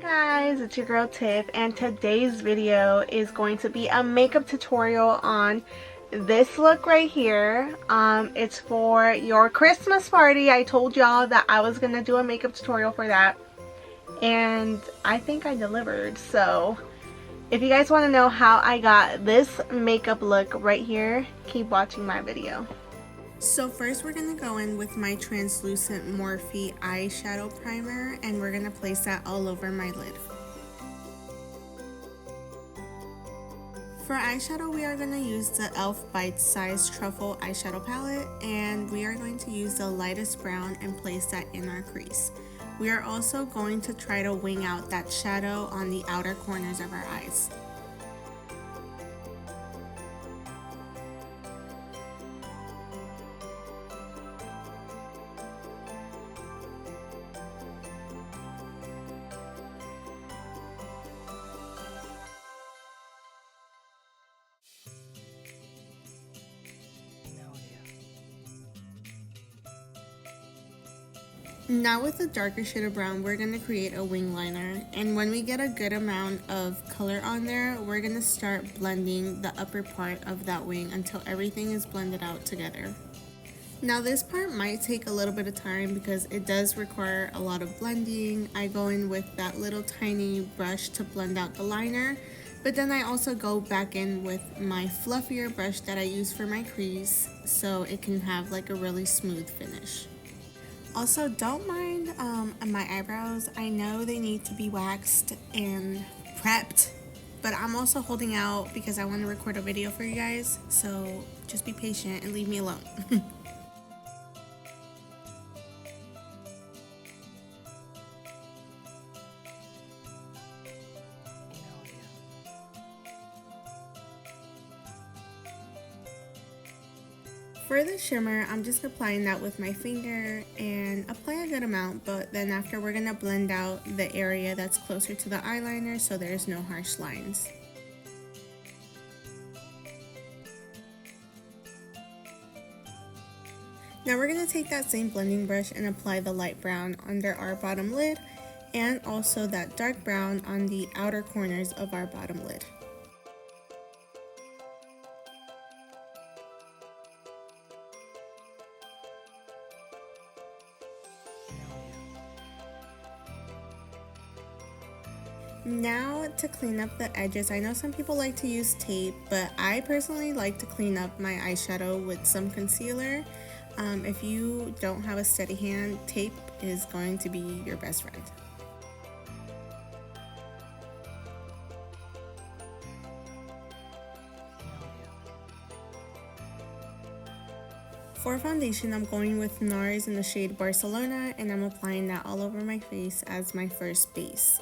Guys, it's your girl Tiff, and today's video is going to be a makeup tutorial on this look right here. It's for your Christmas party. I told y'all that I was gonna do a makeup tutorial for that, and I think I delivered. So if you guys want to know how I got this makeup look right here, keep watching my video. So first we're going to go in with my translucent Morphe eyeshadow primer, and we're going to place that all over my lid. For eyeshadow, we are going to use the e.l.f. Bite Size Truffle eyeshadow palette, and we are going to use the lightest brown and place that in our crease. We are also going to try to wing out that shadow on the outer corners of our eyes. Now with a darker shade of brown, we're going to create a wing liner, and when we get a good amount of color on there, we're going to start blending the upper part of that wing until everything is blended out together. Now this part might take a little bit of time because it does require a lot of blending. I go in with that little tiny brush to blend out the liner, but then I also go back in with my fluffier brush that I use for my crease so it can have like a really smooth finish. Also, don't mind my eyebrows. I know they need to be waxed and prepped, but I'm also holding out because I want to record a video for you guys, so just be patient and leave me alone. For the shimmer, I'm just applying that with my finger and apply a good amount, but then after we're going to blend out the area that's closer to the eyeliner so there's no harsh lines. Now we're going to take that same blending brush and apply the light brown under our bottom lid and also that dark brown on the outer corners of our bottom lid. Now to clean up the edges, I know some people like to use tape, but I personally like to clean up my eyeshadow with some concealer. If you don't have a steady hand, tape is going to be your best friend. For foundation, I'm going with NARS in the shade Barcelona, and I'm applying that all over my face as my first base.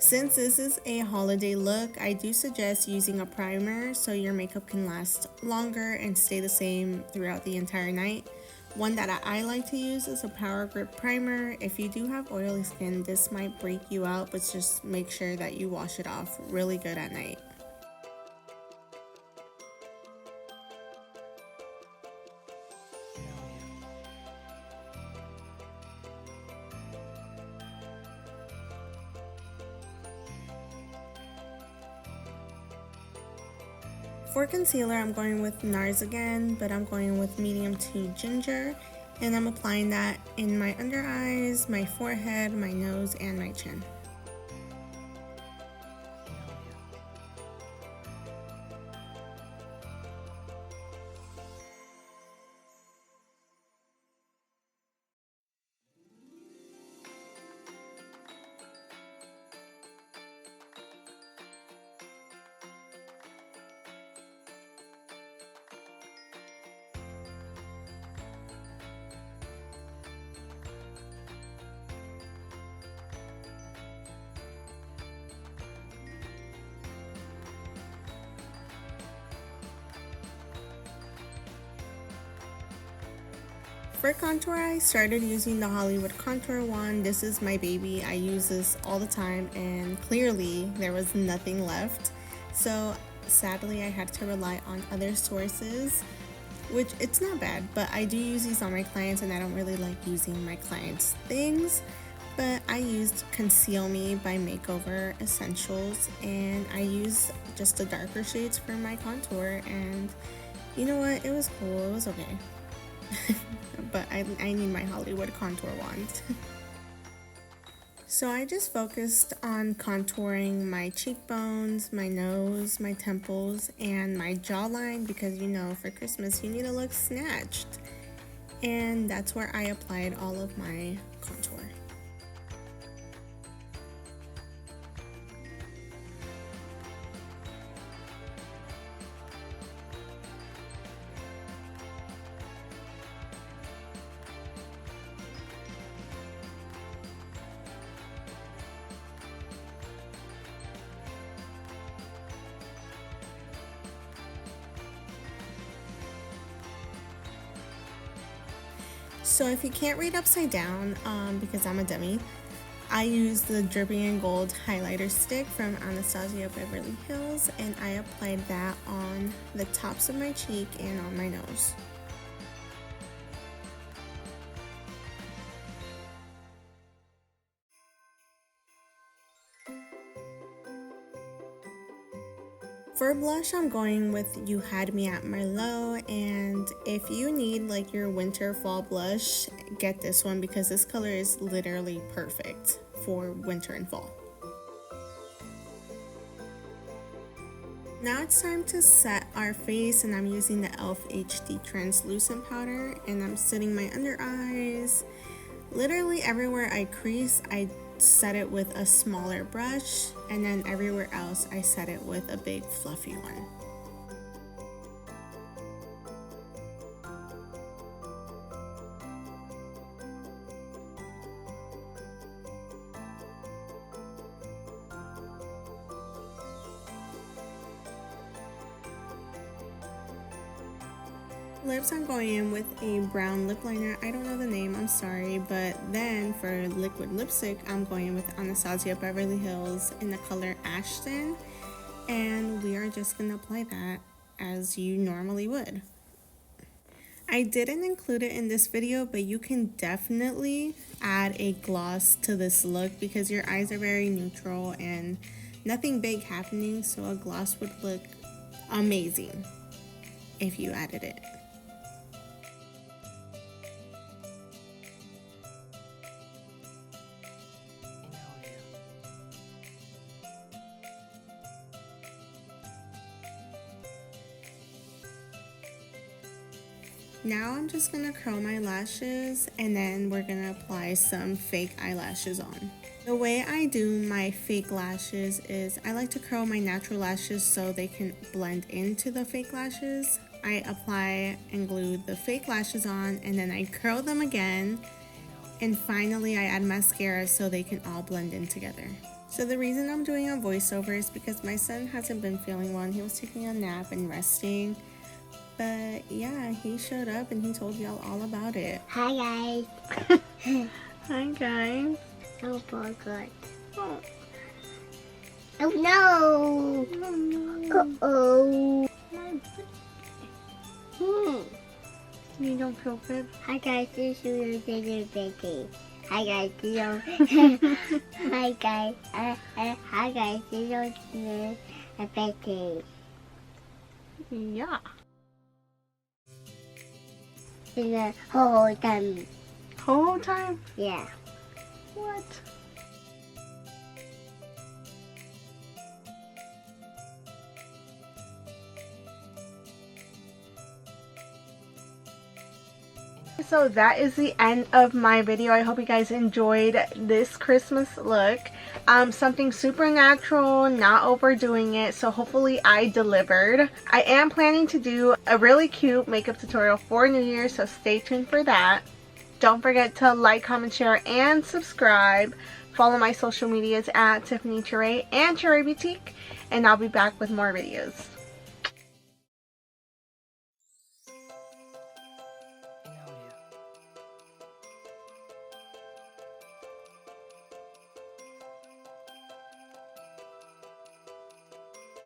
Since this is a holiday look, I do suggest using a primer so your makeup can last longer and stay the same throughout the entire night. One that I like to use is a Power Grip primer. If you do have oily skin, this might break you out, but just make sure that you wash it off really good at night. For concealer, I'm going with NARS again, but I'm going with medium to ginger, and I'm applying that in my under eyes, my forehead, my nose, and my chin. For contour, I started using the Hollywood Contour Wand. This is my baby. I use this all the time, and clearly there was nothing left. So sadly, I had to rely on other sources, which it's not bad, but I do use these on my clients, and I don't really like using my clients' things. But I used Conceal Me by Makeover Essentials, and I used just the darker shades for my contour, and you know what, it was cool, it was okay. But I need my Hollywood contour wand. So I just focused on contouring my cheekbones, my nose, my temples, and my jawline because you know for Christmas you need to look snatched. And that's where I applied all of my contour. So if you can't read upside down, because I'm a dummy, I use the Dripping in Gold highlighter stick from Anastasia Beverly Hills, and I applied that on the tops of my cheek and on my nose. For blush, I'm going with You Had Me at Merlot, and if you need like your winter fall blush, get this one because this color is literally perfect for winter and fall. Now it's time to set our face, and I'm using the e.l.f. HD translucent powder, and I'm setting my under eyes. Literally everywhere I crease, I set it with a smaller brush, and then everywhere else I set it with a big fluffy one. Lips, I'm going in with a brown lip liner. I don't know the name, I'm sorry, but then for liquid lipstick, I'm going in with Anastasia Beverly Hills in the color Ashton, and we are just gonna apply that as you normally would. I didn't include it in this video, but you can definitely add a gloss to this look because your eyes are very neutral and nothing big happening, so a gloss would look amazing if you added it. Now I'm just gonna curl my lashes, and then we're gonna apply some fake eyelashes on. The way I do my fake lashes is I like to curl my natural lashes so they can blend into the fake lashes. I apply and glue the fake lashes on, and then I curl them again, and finally I add mascara so they can all blend in together. So the reason I'm doing a voiceover is because my son hasn't been feeling well. He was taking a nap and resting. But yeah, he showed up and he told y'all all about it. Hi guys. Hi guys. Oh my god. Oh no. Uh-oh. You don't feel good? Hi guys, this is your baby. Hi guys, this is Hi guys. Hi guys, this is a baby. Yeah. In the whole time. Whole time? Yeah. What? So that is the end of my video. I hope you guys enjoyed this Christmas look. Something super natural, not overdoing it, so hopefully I delivered. I am planning to do a really cute makeup tutorial for New Year, so stay tuned for that. Don't forget to like, comment, share, and subscribe. Follow my social medias at Tiffanycherre and Cherrebeautique, and I'll be back with more videos.